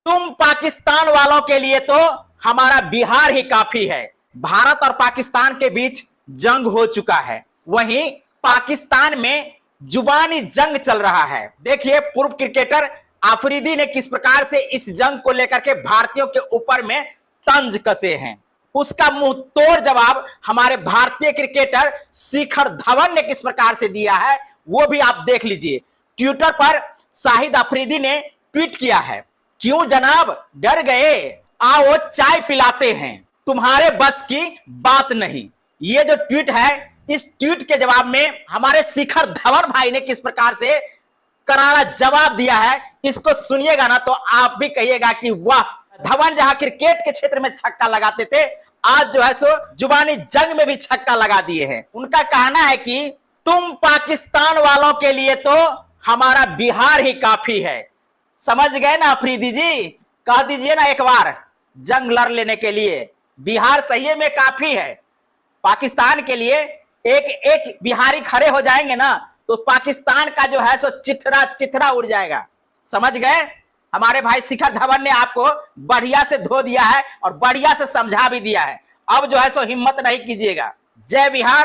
तुम पाकिस्तान वालों के लिए तो हमारा बिहार ही काफी है। भारत और पाकिस्तान के बीच जंग हो चुका है, वहीं पाकिस्तान में जुबानी जंग चल रहा है। देखिए पूर्व क्रिकेटर आफरीदी ने किस प्रकार से इस जंग को लेकर के भारतीयों के ऊपर में तंज कसे हैं। उसका मुंह तोड़ जवाब हमारे भारतीय क्रिकेटर शिखर धवन ने किस प्रकार से दिया है वो भी आप देख लीजिए। ट्विटर पर शाहिद अफरीदी ने ट्वीट किया है, क्यों जनाब डर गए, आओ चाय पिलाते हैं, तुम्हारे बस की बात नहीं। ये जो ट्वीट है, इस ट्वीट के जवाब में हमारे शिखर धवन भाई ने किस प्रकार से करारा जवाब दिया है, इसको सुनिएगा ना तो आप भी कहिएगा कि वाह, धवन जहां क्रिकेट के क्षेत्र में छक्का लगाते थे, आज जो है सो जुबानी जंग में भी छक्का लगा दिए हैं। उनका कहना है कि तुम पाकिस्तान वालों के लिए तो हमारा बिहार ही काफी है। समझ गए ना अफरीदी जी, कह दीजिए ना एक बार, जंग लड़ लेने के लिए बिहार सही में काफी है। पाकिस्तान के लिए एक एक बिहारी खड़े हो जाएंगे ना तो पाकिस्तान का जो है सो चिथरा चिथरा उड़ जाएगा। समझ गए? हमारे भाई शिखर धवन ने आपको बढ़िया से धो दिया है और बढ़िया से समझा भी दिया है। अब जो है सो हिम्मत नहीं कीजिएगा। जय बिहार।